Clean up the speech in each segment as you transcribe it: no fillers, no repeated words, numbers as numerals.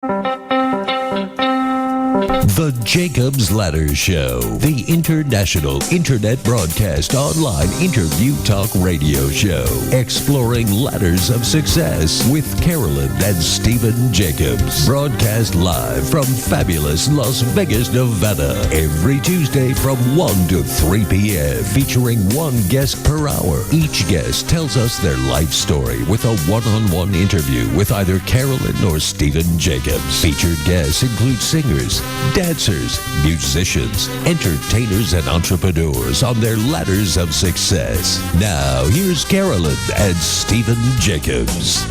The Jacobs Ladder Show, the international internet broadcast online interview talk radio show, exploring ladders of success with Carolyn and Stephen Jacobs. Broadcast live from fabulous Las Vegas, Nevada, every Tuesday from 1 to 3 p.m., featuring one guest per hour. Each guest tells us their life story with a one-on-one interview with either Carolyn or Stephen Jacobs. Featured guests include singers, dancers, musicians, entertainers, and entrepreneurs on their ladders of success. Now, here's Carolyn and Stephen Jacobs.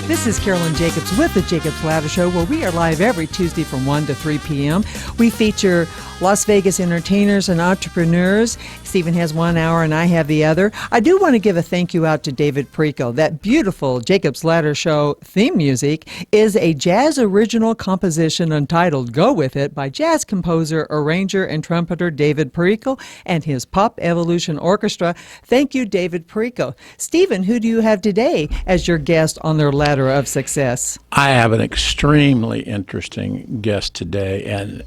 This is Carolyn Jacobs with the Jacobs Ladder Show, where we are live every Tuesday from 1 to 3 p.m. We feature Las Vegas entertainers and entrepreneurs. Stephen has 1 hour and I have the other. I do want to give a thank you out to David Perico. That beautiful Jacobs Ladder Show theme music is a jazz original composition entitled Go With It by jazz composer, arranger, and trumpeter David Perico and his Pop Evolution Orchestra. Thank you, David Perico. Stephen, who do you have today as your guest on their ladder of success? I have an extremely interesting guest today, and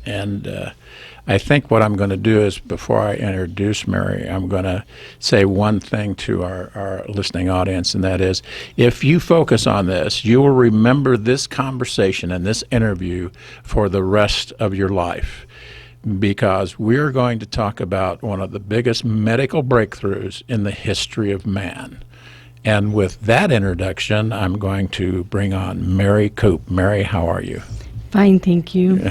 I think what I'm going to do is, before I introduce Mary, I'm going to say one thing to our listening audience, and that is, if you focus on this, you will remember this conversation and this interview for the rest of your life, because we're going to talk about one of the biggest medical breakthroughs in the history of man. And with that introduction, I'm going to bring on Mary Coop. Mary, how are you? Fine, thank you.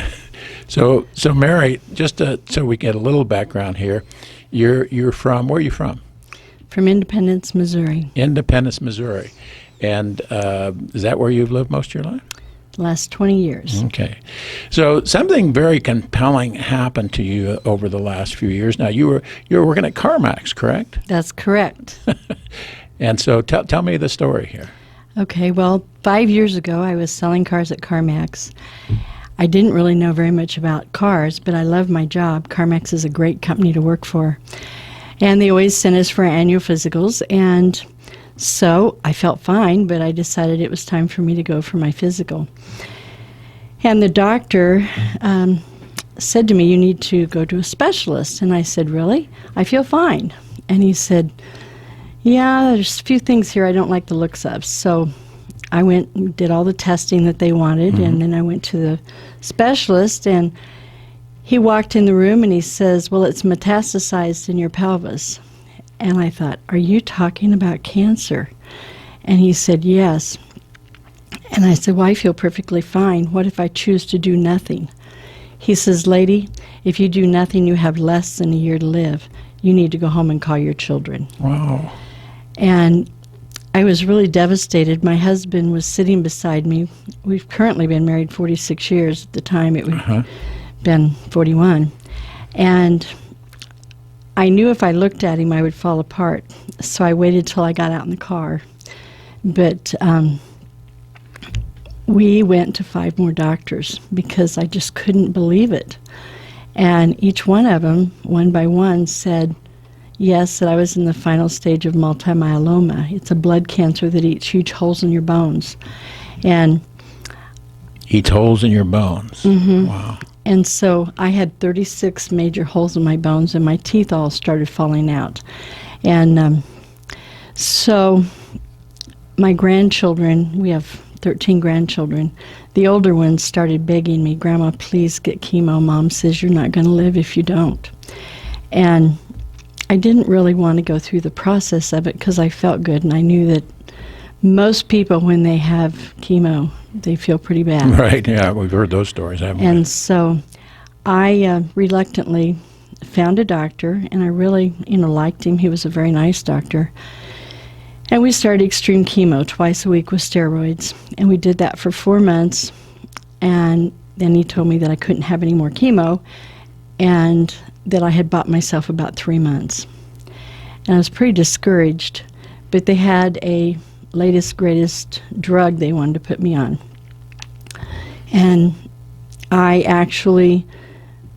So Mary, just so we get a little background here, you're from, where are you from? From Independence, Missouri. Independence, Missouri. And is that where you've lived most of your life? Last 20 years. Okay. So something very compelling happened to you over the last few years. Now, you were working at CarMax, correct? That's correct. And so tell me the story here. Okay, well, 5 years ago, I was selling cars at CarMax. I didn't really know very much about cars, but I loved my job. CarMax is a great company to work for. And they always sent us for annual physicals, and so I felt fine, but I decided it was time for me to go for my physical. And the doctor said to me, "You need to go to a specialist." And I said, "Really? I feel fine." And he said, "Yeah, there's a few things here I don't like the looks of." So I went and did all the testing that they wanted, and then I went to the specialist, and he walked in the room and he says, "Well, it's metastasized in your pelvis." And I thought, "Are you talking about cancer?" And he said, "Yes." And I said, "Well, I feel perfectly fine. What if I choose to do nothing?" He says, "Lady, if you do nothing, you have less than a year to live. You need to go home and call your children." Wow. And I was really devastated. My husband was sitting beside me. We've currently been married 46 years. At the time, it would have been 41. And I knew if I looked at him, I would fall apart. So I waited till I got out in the car. But we went to 5 more doctors because I just couldn't believe it. And each one of them, one by one, said, yes, that I was in the final stage of multimyeloma. It's a blood cancer that eats huge holes in your bones. And eats holes in your bones. Mm-hmm. Wow. And so I had 36 major holes in my bones, and my teeth all started falling out. And so my grandchildren, we have 13 grandchildren, the older ones started begging me, "Grandma, please get chemo. Mom says you're not going to live if you don't." And I didn't really want to go through the process of it because I felt good, and I knew that most people, when they have chemo, they feel pretty bad. Right, yeah, we've heard those stories, haven't we? And so I reluctantly found a doctor, and I really, liked him. He was a very nice doctor. And we started extreme chemo twice a week with steroids, and we did that for 4 months, and then he told me that I couldn't have any more chemo, and that I had bought myself about 3 months. And I was pretty discouraged, but they had a latest, greatest drug they wanted to put me on. And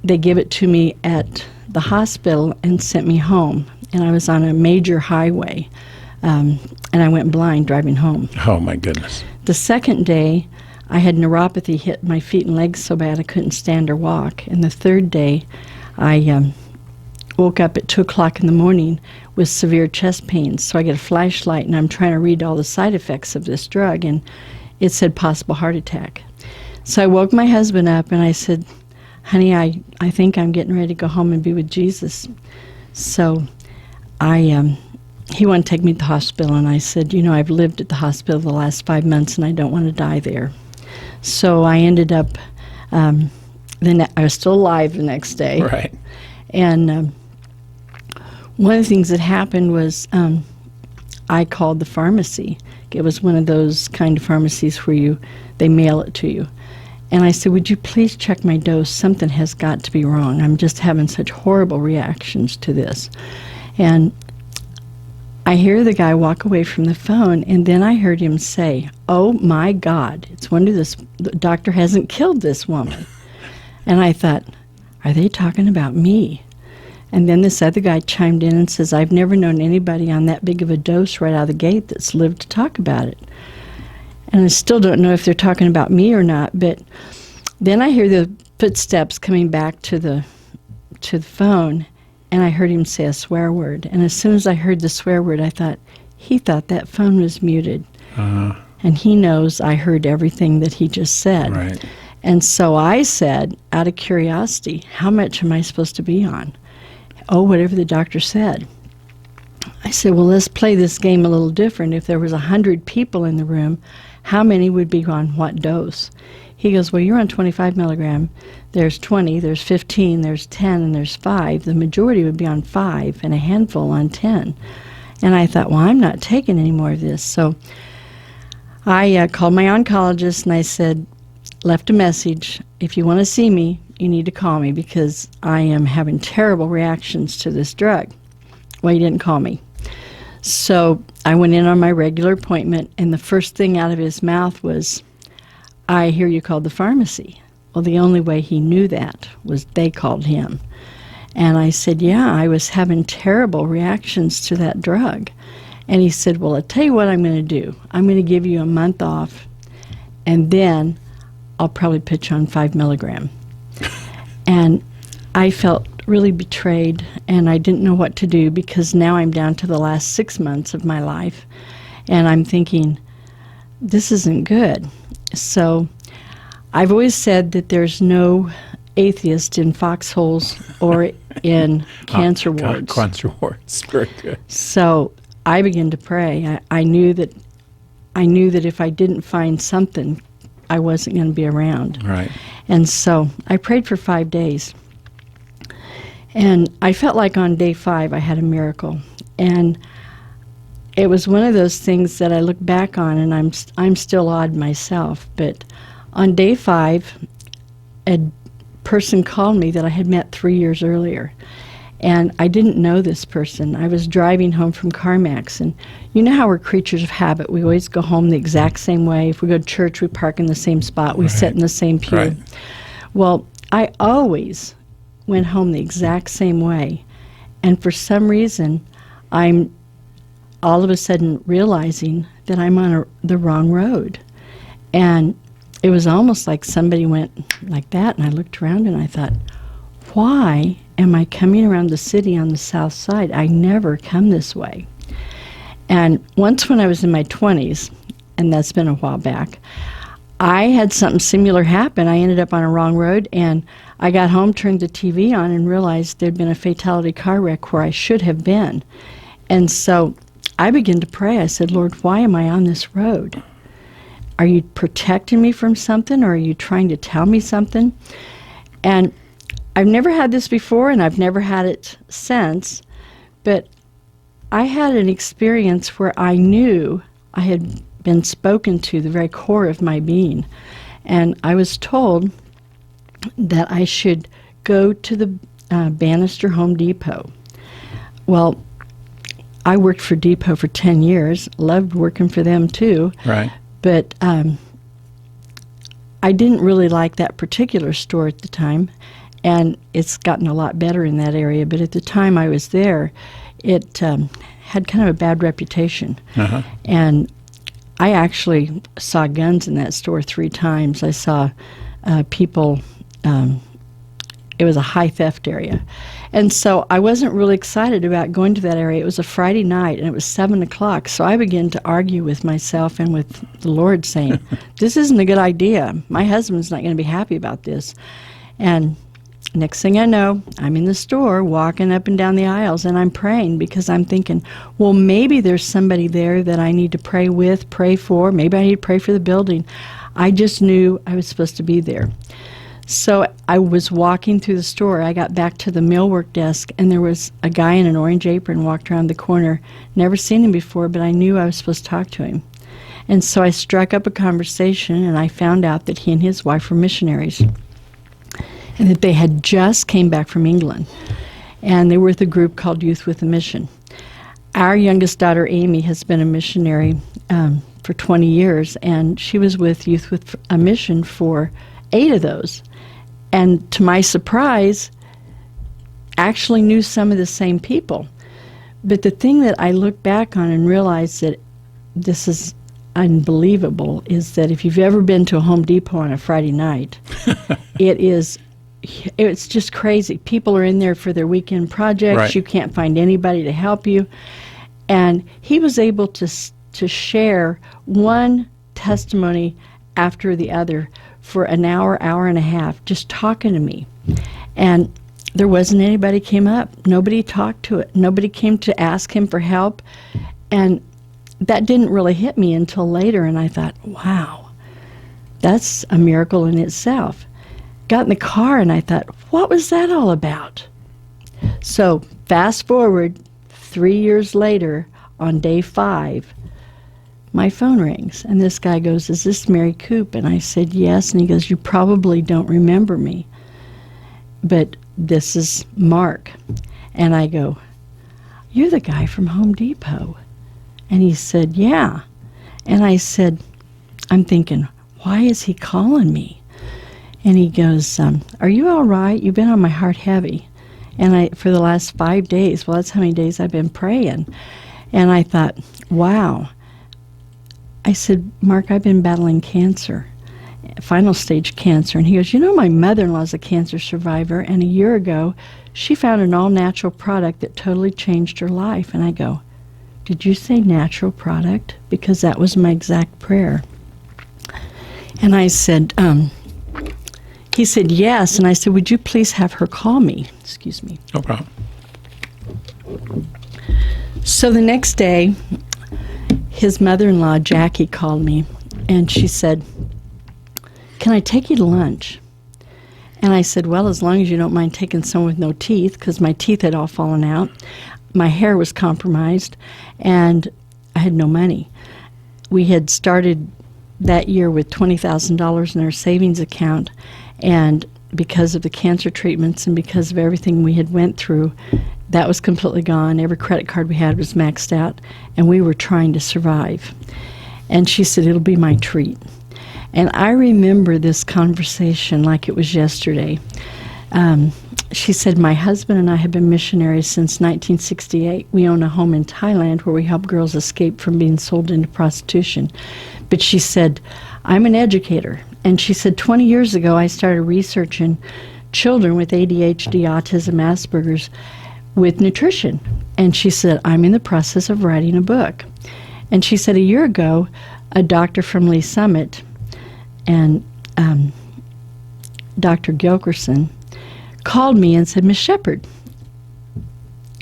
they gave it to me at the hospital and sent me home. And I was on a major highway, and I went blind driving home. Oh, my goodness. The second day, I had neuropathy hit my feet and legs so bad I couldn't stand or walk. And the third day, I woke up at 2 o'clock in the morning with severe chest pains. So I get a flashlight, and I'm trying to read all the side effects of this drug, and it said possible heart attack. So I woke my husband up, and I said, honey, I think I'm getting ready to go home and be with Jesus. So he wanted to take me to the hospital, and I said, I've lived at the hospital the last 5 months, and I don't want to die there. So I ended up, I was still alive the next day. Right. And one of the things that happened was I called the pharmacy. It was one of those kind of pharmacies where they mail it to you. And I said, would you please check my dose? Something has got to be wrong. I'm just having such horrible reactions to this. And I hear the guy walk away from the phone, and then I heard him say, oh my God, it's wonder the doctor hasn't killed this woman. And I thought, are they talking about me? And then this other guy chimed in and says, I've never known anybody on that big of a dose right out of the gate that's lived to talk about it. And I still don't know if they're talking about me or not, but then I hear the footsteps coming back to the phone, and I heard him say a swear word. And as soon as I heard the swear word, I thought, he thought that phone was muted. Uh-huh. And he knows I heard everything that he just said. Right. And so I said, out of curiosity, how much am I supposed to be on? Oh, whatever the doctor said. I said, well, let's play this game a little different. If there was 100 people in the room, how many would be on what dose? He goes, well, you're on 25 milligram. There's 20, there's 15, there's 10, and there's 5. The majority would be on 5 and a handful on 10. And I thought, well, I'm not taking any more of this. So I called my oncologist, and I said, left a message, if you want to see me, you need to call me because I am having terrible reactions to this drug. Well, he didn't call me. So I went in on my regular appointment, and the first thing out of his mouth was, I hear you called the pharmacy. Well, the only way he knew that was they called him. And I said, yeah, I was having terrible reactions to that drug. And he said, well, I'll tell you what I'm going to do. I'm going to give you a month off, and then I'll probably put you on 5 milligram. And I felt really betrayed, and I didn't know what to do because now I'm down to the last 6 months of my life, and I'm thinking, this isn't good. So I've always said that there's no atheist in foxholes or in cancer wards. Cancer wards, very good. So I began to pray. I knew that if I didn't find something, I wasn't going to be around. Right. And so I prayed for 5 days. And I felt like on day 5 I had a miracle. And it was one of those things that I look back on, and I'm still awed myself. But on day 5, a person called me that I had met 3 years earlier. And I didn't know this person. I was driving home from CarMax, and you know how we're creatures of habit. We always go home the exact same way. If we go to church, we park in the same spot. We sit in the same pew. Right. Well, I always went home the exact same way. And for some reason, I'm all of a sudden realizing that I'm on the wrong road. And it was almost like somebody went like that, and I looked around and I thought, why am I coming around the city on the south side? I never come this way. And once when I was in my 20s, and that's been a while back, I had something similar happen. I ended up on a wrong road, and I got home, turned the TV on, and realized there'd been a fatality car wreck where I should have been. And so I began to pray. I said, Lord, why am I on this road? Are you protecting me from something, or are you trying to tell me something? And I've never had this before, and I've never had it since, but I had an experience where I knew I had been spoken to the very core of my being. And I was told that I should go to the Bannister Home Depot. Well, I worked for Depot for 10 years, loved working for them too. Right. But I didn't really like that particular store at the time, and it's gotten a lot better in that area. But at the time I was there, it had kind of a bad reputation. Uh-huh. And I actually saw guns in that store 3 times. I saw people, it was a high theft area. And so I wasn't really excited about going to that area. It was a Friday night, and it was 7 o'clock. So I began to argue with myself and with the Lord, saying, this isn't a good idea. My husband's not going to be happy about this. And next thing I know, I'm in the store walking up and down the aisles, and I'm praying because I'm thinking, well, maybe there's somebody there that I need to pray with, pray for. Maybe I need to pray for the building. I just knew I was supposed to be there. So I was walking through the store. I got back to the millwork desk, and there was a guy in an orange apron walked around the corner. Never seen him before, but I knew I was supposed to talk to him. And so I struck up a conversation, and I found out that he and his wife were missionaries, and that they had just came back from England, and they were with a group called Youth with a Mission. Our youngest daughter, Amy, has been a missionary for 20 years, and she was with Youth with a Mission for 8 of those. And to my surprise, actually knew some of the same people. But the thing that I look back on and realize that this is unbelievable is that if you've ever been to a Home Depot on a Friday night, it's just crazy. People are in there for their weekend projects. Right. You can't find anybody to help you. And he was able to share one testimony after the other for an hour, hour and a half, just talking to me. And there wasn't anybody came up. Nobody talked to it. Nobody came to ask him for help. And that didn't really hit me until later, and I thought, wow, that's a miracle in itself. Got in the car, and I thought, what was that all about? So fast forward 3 years later, on day 5, my phone rings, and this guy goes, is this Mary Coop? And I said, yes. And he goes, you probably don't remember me, but this is Mark. And I go, you're the guy from Home Depot. And he said, yeah. And I said, I'm thinking, why is he calling me? And he goes, are you all right? You've been on my heart heavy. And for the last 5 days, well, that's how many days I've been praying. And I thought, wow. I said, Mark, I've been battling cancer, final stage cancer. And he goes, you know, my mother-in-law's a cancer survivor, and a year ago, she found an all-natural product that totally changed her life. And I go, did you say natural product? Because that was my exact prayer. And I said, he said, yes. And I said, would you please have her call me? Excuse me. No problem. So the next day, his mother-in-law, Jackie, called me, and she said, can I take you to lunch? And I said, well, as long as you don't mind taking someone with no teeth, because my teeth had all fallen out. My hair was compromised, and I had no money. We had started that year with $20,000 in our savings account, and because of the cancer treatments and because of everything we had went through, that was completely gone. Every credit card we had was maxed out, and we were trying to survive. And she said, it'll be my treat. And I remember this conversation like it was yesterday. She said, my husband and I have been missionaries since 1968. We own a home in Thailand where we help girls escape from being sold into prostitution. But she said, I'm an educator. And she said, 20 years ago, I started researching children with ADHD, autism, Asperger's, with nutrition. And she said, I'm in the process of writing a book. And she said, a year ago, a doctor from Lee Summit and Dr. Gilkerson called me and said, Miss Shepherd,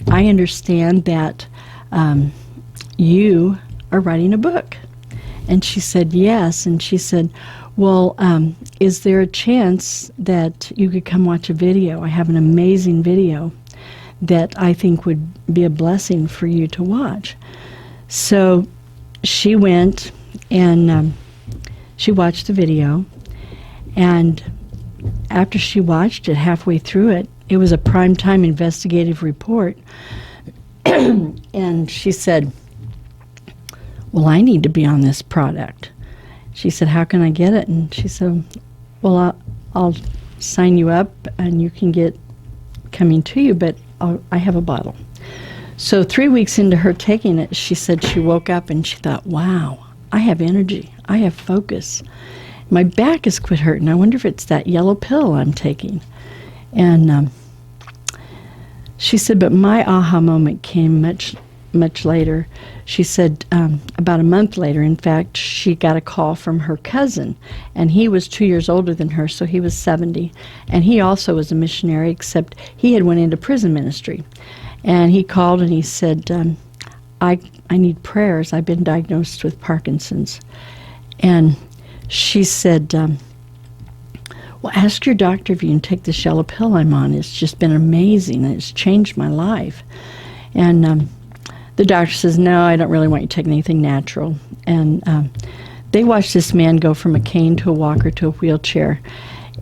I understand that you are writing a book. And she said, yes. And she said, well, is there a chance that you could come watch a video? I have an amazing video that I think would be a blessing for you to watch. So she went and she watched the video, and after she watched it, halfway through it, it was a primetime investigative report, and she said, well, I need to be on this product. She said, how can I get it? And she said, well, I'll sign you up and you can get coming to you, but I have a bottle. So 3 weeks into her taking it, she said she woke up and she thought, wow, I have energy. I have focus. My back has quit hurting. I wonder if it's that yellow pill I'm taking. And she said, but my aha moment came much later. She said about a month later, in fact, she got a call from her cousin, and he was 2 years older than her, so he was 70, and he also was a missionary, except he had went into prison ministry. And he called and he said, I need prayers. I've been diagnosed with Parkinson's. And she said, well, ask your doctor if you can take this yellow pill I'm on. It's just been amazing. It's changed my life. And the doctor says, no, I don't really want you to take anything natural. And they watched this man go from a cane to a walker to a wheelchair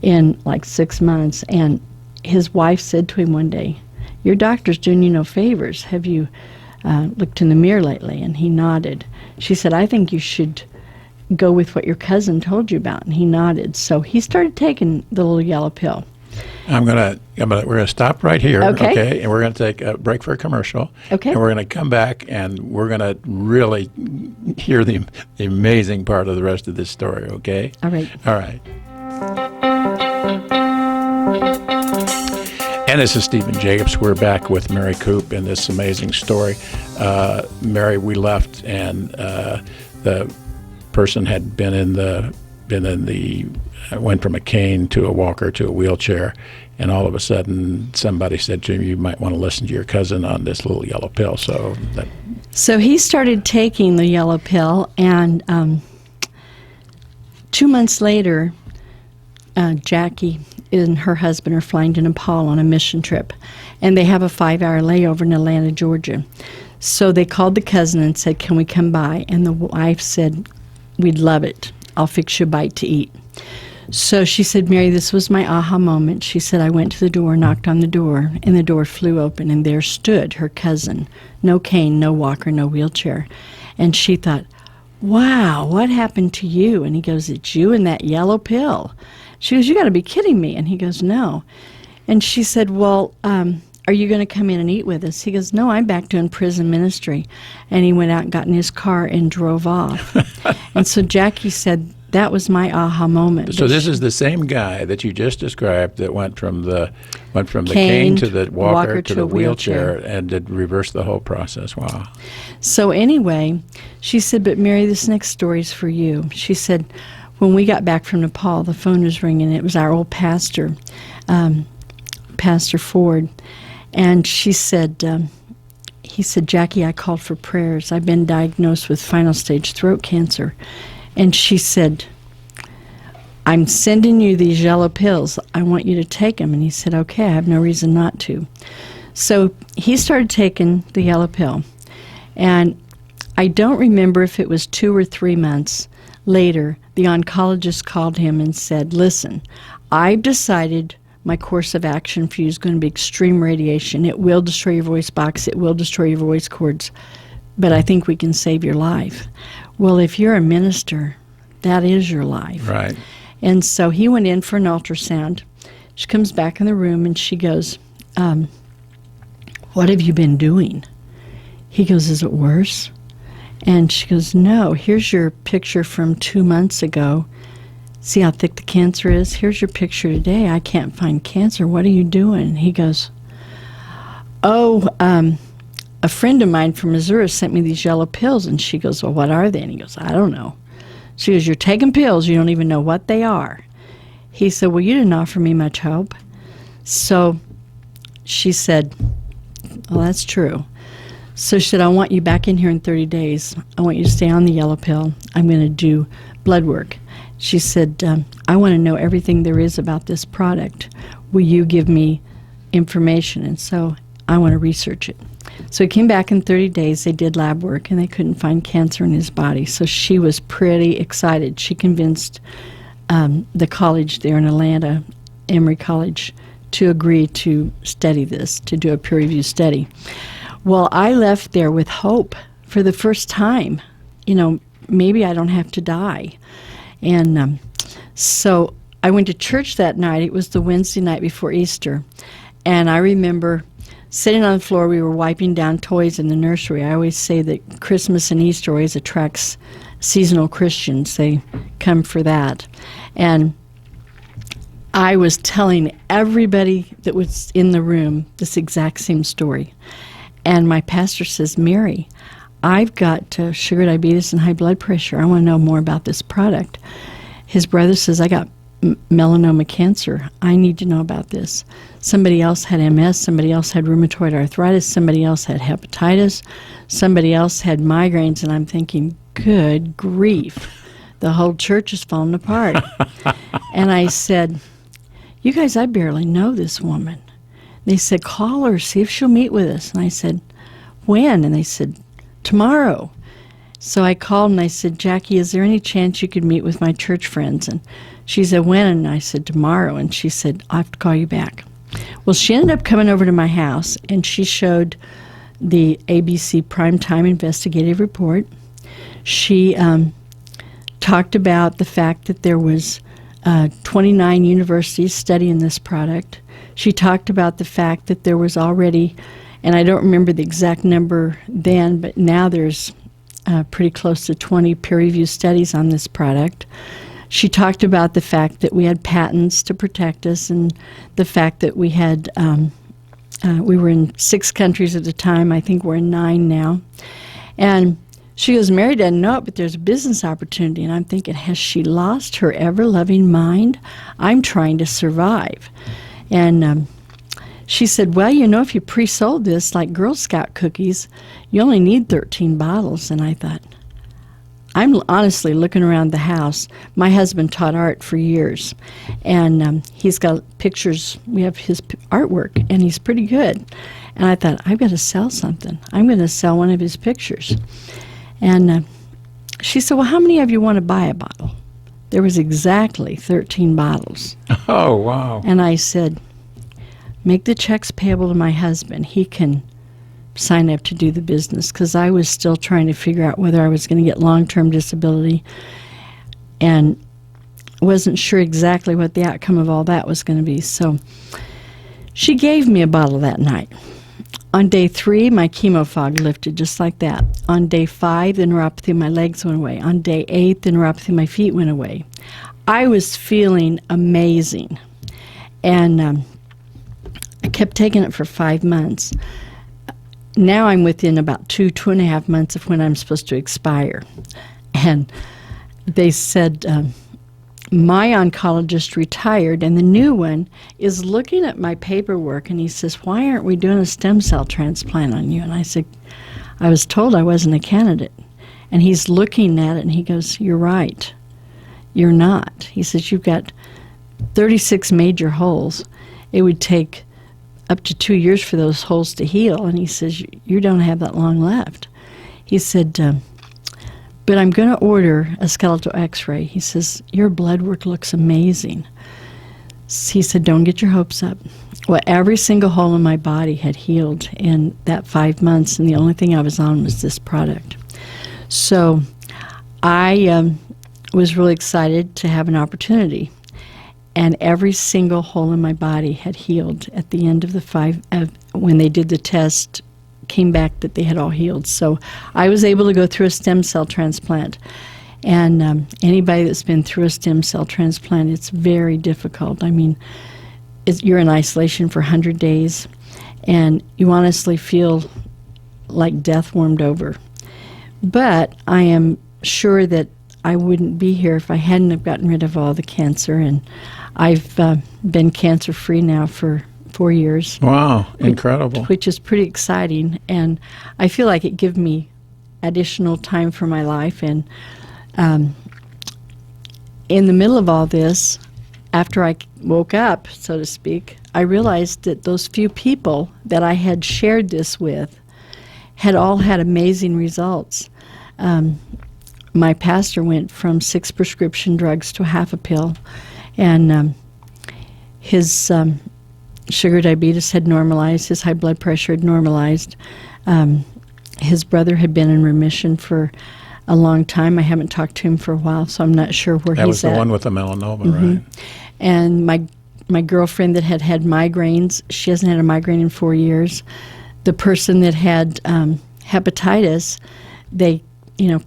in like 6 months. And his wife said to him one day, your doctor's doing you no favors. Have you looked in the mirror lately? And he nodded. She said, I think you should go with what your cousin told you about. And he nodded. So he started taking the little yellow pill. We're gonna stop right here, okay? And we're gonna take a break for a commercial. Okay. And we're gonna come back and we're gonna really hear the amazing part of the rest of this story. Okay. All right. All right. And this is Stephen Jacobs. We're back with Mary Coop in this amazing story. Mary, we left, and the person had went from a cane to a walker to a wheelchair, and all of a sudden somebody said to him, you might want to listen to your cousin on this little yellow pill. So he started taking the yellow pill, and 2 months later, Jackie and her husband are flying to Nepal on a mission trip, and they have a 5-hour layover in Atlanta, Georgia. So they called the cousin and said, can we come by? And the wife said, we'd love it. I'll fix you a bite to eat. So she said, Mary, this was my aha moment. She said, I went to the door, knocked on the door, and the door flew open, and there stood her cousin. No cane, no walker, no wheelchair. And she thought, wow, what happened to you? And he goes, it's you and that yellow pill. She goes, you got to be kidding me. And he goes, no. And she said, well, are you going to come in and eat with us? He goes, no, I'm back doing prison ministry. And he went out and got in his car and drove off. And so Jackie said, that was my aha moment. So this is the same guy that you just described that went from the cane to the walker to the wheelchair and did reverse the whole process. Wow. So anyway, she said, but Mary, this next story is for you. She said, when we got back from Nepal, the phone was ringing. It was our old pastor, Pastor Ford. And she said, he said, Jackie, I called for prayers. I've been diagnosed with final stage throat cancer. And she said, I'm sending you these yellow pills. I want you to take them. And he said, okay, I have no reason not to. So he started taking the yellow pill. And I don't remember if it was 2 or 3 months later, the oncologist called him and said, listen, I've decided my course of action for you is going to be extreme radiation. It will destroy your voice box. It will destroy your voice cords. But I think we can save your life. Well, if you're a minister, that is your life. Right. And so he went in for an ultrasound. She comes back in the room and she goes, what have you been doing? He goes, is it worse? And she goes, no, here's your picture from 2 months ago. See how thick the cancer is? Here's your picture today. I can't find cancer. What are you doing? And he goes, oh, a friend of mine from Missouri sent me these yellow pills. And she goes, well, what are they? And he goes, I don't know. She goes, you're taking pills. You don't even know what they are. He said, well, you didn't offer me much hope. So she said, well, that's true. So she said, I want you back in here in 30 days. I want you to stay on the yellow pill. I'm going to do blood work. She said, I want to know everything there is about this product. Will you give me information? And so I want to research it. So he came back in 30 days. They did lab work, and they couldn't find cancer in his body. So she was pretty excited. She convinced the college there in Atlanta, Emory College, to agree to study this, to do a peer-reviewed study. Well, I left there with hope for the first time. You know, maybe I don't have to die. And so I went to church that night. It was the Wednesday night before Easter. And I remember sitting on the floor. We were wiping down toys in the nursery. I always say that Christmas and Easter always attracts seasonal Christians. They come for that. And I was telling everybody that was in the room this exact same story. And my pastor says, Mary, I've got sugar diabetes and high blood pressure. I want to know more about this product. His brother says, I got melanoma cancer. I need to know about this. Somebody else had MS. Somebody else had rheumatoid arthritis. Somebody else had hepatitis. Somebody else had migraines. And I'm thinking, good grief. The whole church is falling apart. And I said, you guys, I barely know this woman. They said, call her, see if she'll meet with us. And I said, when? And they said, tomorrow. So I called and I said, Jackie, is there any chance you could meet with my church friends? And she said, when? And I said, tomorrow. And she said, I have to call you back. Well, she ended up coming over to my house, and she showed the ABC Primetime Investigative Report. She talked about the fact that there was 29 universities studying this product. She talked about the fact that there was already, and I don't remember the exact number then, but now there's pretty close to 20 peer-reviewed studies on this product. She talked about the fact that we had patents to protect us, and the fact that we had, we were in 6 countries at the time. I think we're in 9 now. And she goes, Mary doesn't know it, but there's a business opportunity. And I'm thinking, has she lost her ever-loving mind? I'm trying to survive. And she said, well, you know, if you pre-sold this like Girl Scout cookies, you only need 13 bottles. And I thought, I'm honestly looking around the house. My husband taught art for years, and he's got pictures. We have his artwork, and he's pretty good. And I thought, I've got to sell something. I'm going to sell one of his pictures. And she said, well, how many of you want to buy a bottle? There was exactly 13 bottles. Oh, wow. And I said, make the checks payable to my husband. He can sign up to do the business, because I was still trying to figure out whether I was going to get long-term disability and wasn't sure exactly what the outcome of all that was going to be. So she gave me a bottle that night. On day 3, my chemo fog lifted just like that. On day 5, the neuropathy in my legs went away. On day 8, the neuropathy in my feet went away. I was feeling amazing. And I kept taking it for 5 months. Now I'm within about 2.5 months of when I'm supposed to expire. And they said, my oncologist retired, and the new one is looking at my paperwork, and he says, why aren't we doing a stem cell transplant on you? And I said, I was told I wasn't a candidate. And he's looking at it, and he goes, you're right. You're not. He says, you've got 36 major holes. It would take up to 2 years for those holes to heal. And he says, you don't have that long left. He said, but I'm going to order a skeletal x-ray. He says, your blood work looks amazing. He said, don't get your hopes up. Well, every single hole in my body had healed in that 5 months, and the only thing I was on was this product. So I was really excited to have an opportunity. And every single hole in my body had healed at the end of the 5, when they did the test, came back that they had all healed. So I was able to go through a stem cell transplant. And anybody that's been through a stem cell transplant, it's very difficult. I mean, you're in isolation for 100 days, and you honestly feel like death warmed over. But I am sure that I wouldn't be here if I hadn't have gotten rid of all the cancer, and I've been cancer-free now for 4 years. Wow, incredible. Which is pretty exciting, and I feel like it gave me additional time for my life. And in the middle of all this, after I woke up, so to speak, I realized that those few people that I had shared this with had all had amazing results. My pastor went from 6 prescription drugs to half a pill, and his sugar diabetes had normalized, his high blood pressure had normalized. His brother had been in remission for a long time. I haven't talked to him for a while, so I'm not sure where he's at. That was the one with the melanoma, right? And my girlfriend that had migraines, she hasn't had a migraine in 4 years. The person that had hepatitis, they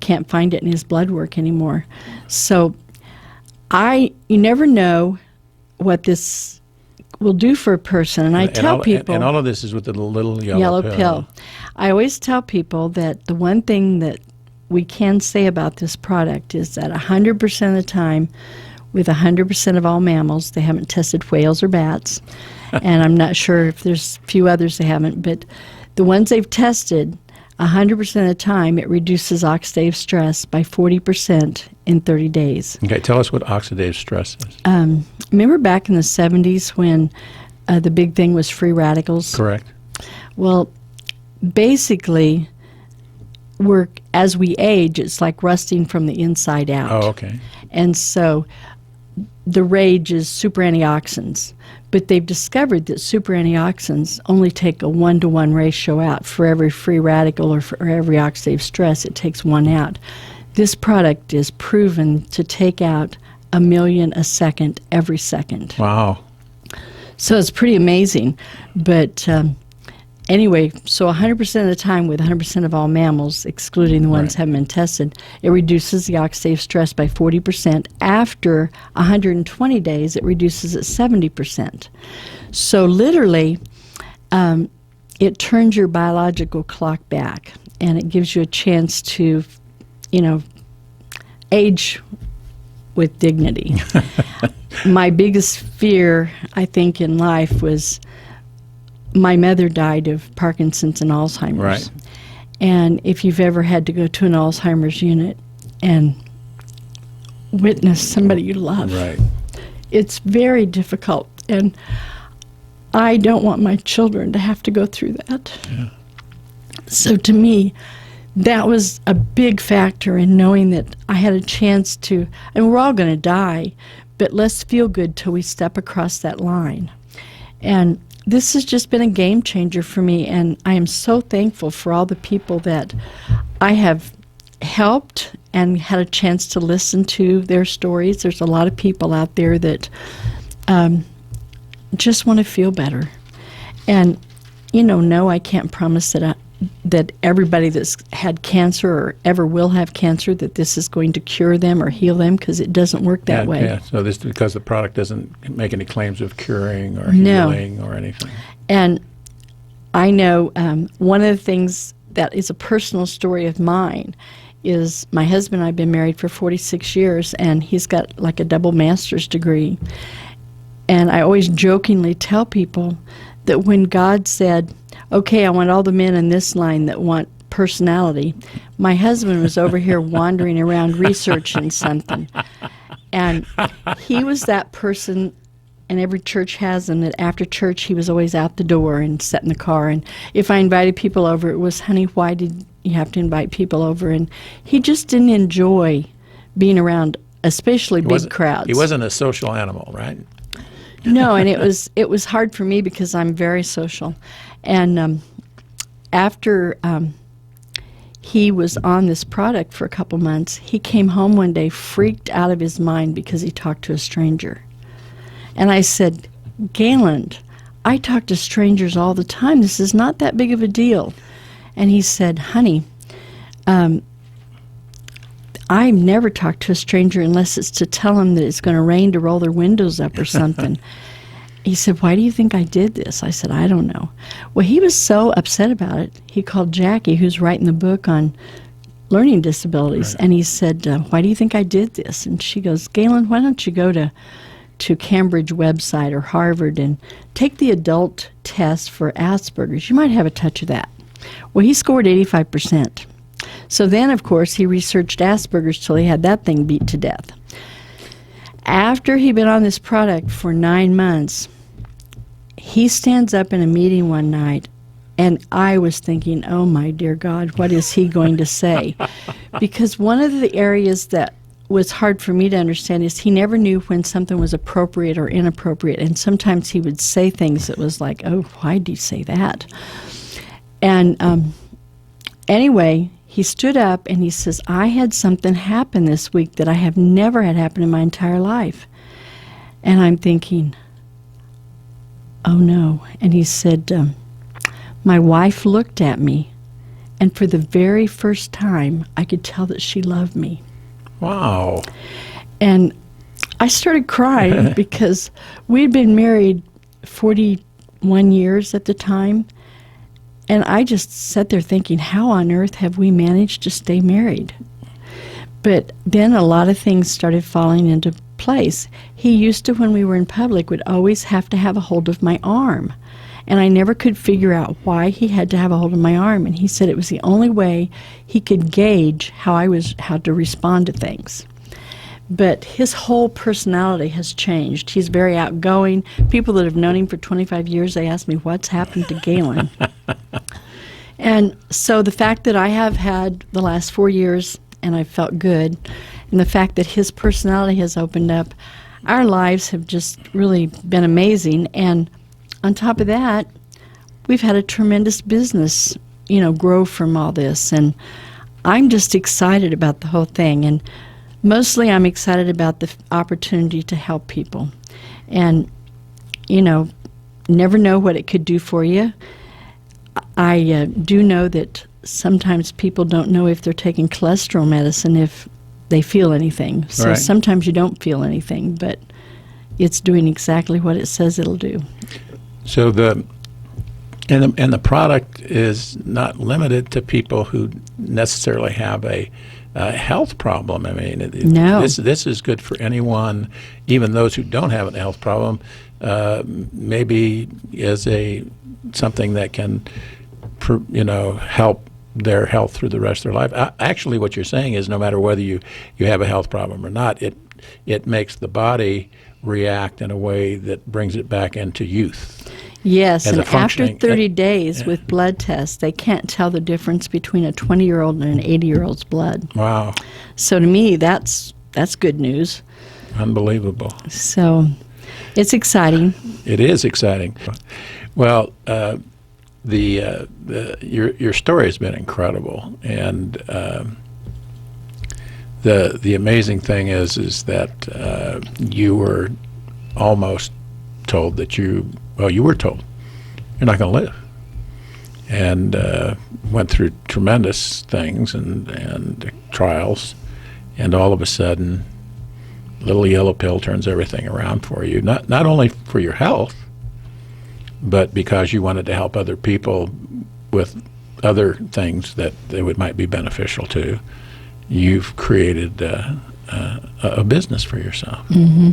can't find it in his blood work anymore. So you never know what this will do for a person. And I tell people... And all of this is with the little yellow pill. I always tell people that the one thing that we can say about this product is that 100% of the time, with 100% of all mammals, they haven't tested whales or bats. And I'm not sure if there's a few others they haven't, but the ones they've tested, 100% of the time, it reduces oxidative stress by 40% in 30 days. Okay, tell us what oxidative stress is. Remember back in the 70s when the big thing was free radicals? Correct. Well, basically, as we age, it's like rusting from the inside out. Oh, okay. And so the rage is super antioxidants. But they've discovered that super antioxidants only take a 1-to-1 ratio out. For every free radical or for every oxidative stress, it takes one out. This product is proven to take out 1 million a second every second. Wow. So it's pretty amazing. But anyway, so 100% of the time with 100% of all mammals, excluding the ones that haven't been tested, it reduces the oxidative stress by 40%. After 120 days, it reduces it 70%. So literally, it turns your biological clock back, and it gives you a chance to, age with dignity. My biggest fear, I think, in life was... my mother died of Parkinson's and Alzheimer's. Right. And if you've ever had to go to an Alzheimer's unit and witness somebody you love, right, it's very difficult. And I don't want my children to have to go through that. Yeah. So to me, that was a big factor in knowing that I had a chance to, and we're all going to die, but let's feel good till we step across that line. And this has just been a game changer for me, and I am so thankful for all the people that I have helped and had a chance to listen to their stories. There's a lot of people out there that just want to feel better. And, no, I can't promise that everybody that's had cancer or ever will have cancer, that this is going to cure them or heal them, because it doesn't work that way. Yeah, so this because the product doesn't make any claims of curing or healing or anything. And I know one of the things that is a personal story of mine is my husband and I have been married for 46 years, and he's got like a double master's degree. And I always jokingly tell people that when God said, okay, I want all the men in this line that want personality, my husband was over here wandering around researching something. And he was that person, and every church has them, that after church he was always out the door and sat in the car. And if I invited people over, it was, honey, why did you have to invite people over? And he just didn't enjoy being around, especially big crowds. He wasn't a social animal, right? No, and it was hard for me because I'm very social. And after he was on this product for a couple months, he came home one day freaked out of his mind because he talked to a stranger. And I said, Galen, I talk to strangers all the time. This is not that big of a deal. And he said, honey, I never talk to a stranger unless it's to tell them that it's going to rain to roll their windows up or something. He said, why do you think I did this? I said, I don't know. Well, he was so upset about it, he called Jackie, who's writing the book on learning disabilities, and he said, why do you think I did this? And she goes, Galen, why don't you go to Cambridge website or Harvard and take the adult test for Asperger's? You might have a touch of that. Well, he scored 85%. So then, of course, he researched Asperger's till he had that thing beat to death. After he'd been on this product for 9 months, he stands up in a meeting one night, and I was thinking, oh, my dear God, what is he going to say? Because one of the areas that was hard for me to understand is he never knew when something was appropriate or inappropriate, and sometimes he would say things that was like, oh, why did he say that? And anyway, he stood up and he says, I had something happen this week that I have never had happen in my entire life. And I'm thinking, oh no. And he said, my wife looked at me And for the very first time, I could tell that she loved me. Wow. And I started crying because we'd been married 41 years at the time. And I just sat there thinking, how on earth have we managed to stay married? But then a lot of things started falling into place. He used to, when we were in public, would always have to have a hold of my arm. And I never could figure out why he had to have a hold of my arm. And he said it was the only way he could gauge how to respond to things. But his whole personality has changed. He's very outgoing. People that have known him for 25 years, they ask me, what's happened to Galen? And so the fact that I have had the last 4 years and I felt good, and the fact that his personality has opened up, our lives have just really been amazing. And on top of that, we've had a tremendous business, grow from all this. And I'm just excited about the whole thing. And mostly I'm excited about the opportunity to help people. And, never know what it could do for you. I do know that sometimes people don't know if they're taking cholesterol medicine if they feel anything. So Right. sometimes you don't feel anything, but it's doing exactly what it says it'll do. So the product is not limited to people who necessarily have a health problem. I mean, No. This is good for anyone, even those who don't have a health problem. Maybe is something that can, help their health through the rest of their life. Actually, what you're saying is, no matter whether you have a health problem or not, it makes the body react in a way that brings it back into youth. Yes, As and a after functioning- 30 days with blood tests, they can't tell the difference between a 20-year-old and an 80-year-old's blood. Wow, So to me, that's good news. unbelievable. So it's exciting. It is exciting. Well, your story has been incredible, and the amazing thing is that you were almost told that you were told you're not going to live, and went through tremendous things and trials, and all of a sudden, little yellow pill turns everything around for you. Not only for your health, but because you wanted to help other people with other things that might be beneficial to. You've created a business for yourself. Mm-hmm.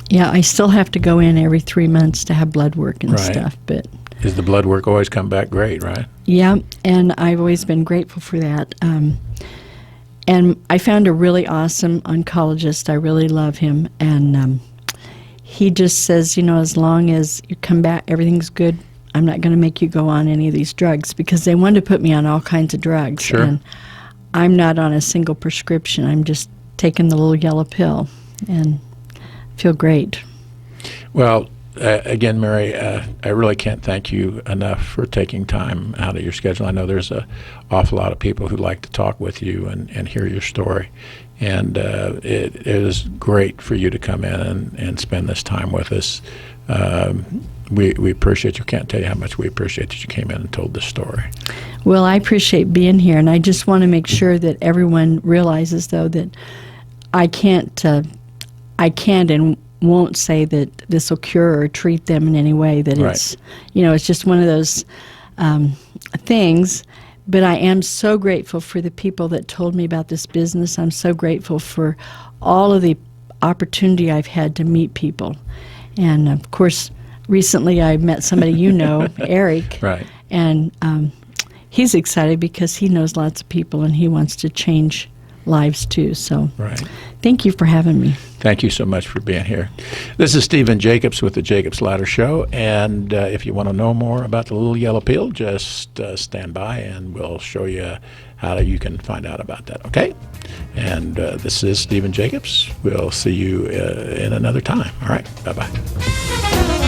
Yeah, I still have to go in every 3 months to have blood work and Right. stuff, but Is the blood work always come back great, right? yeah, and I've always been grateful for that. And I found a really awesome oncologist. I really love him, and he just says, as long as you come back, everything's good. I'm not going to make you go on any of these drugs, because they wanted to put me on all kinds of drugs. Sure. And I'm not on a single prescription. I'm just taking the little yellow pill and feel great. Well, again, Mary, I really can't thank you enough for taking time out of your schedule. I know there's an awful lot of people who like to talk with you and hear your story. And it is great for you to come in and spend this time with us. We appreciate you. Can't tell you how much we appreciate that you came in and told this story. Well, I appreciate being here, and I just want to make sure that everyone realizes, though, that I can't and won't say that this will cure or treat them in any way. That Right. it's just one of those things. But I am so grateful for the people that told me about this business. I'm so grateful for all of the opportunity I've had to meet people. And, of course, recently I met somebody Eric. Right. And he's excited because he knows lots of people and he wants to change lives too. So Right. thank you for having me. Thank you so much for being here. This is Stephen Jacobs with the Jacobs Ladder Show, and if you want to know more about the little yellow pill, just stand by and we'll show you how you can find out about that, okay? And this is Stephen Jacobs. We'll see you in another time. All right, bye-bye.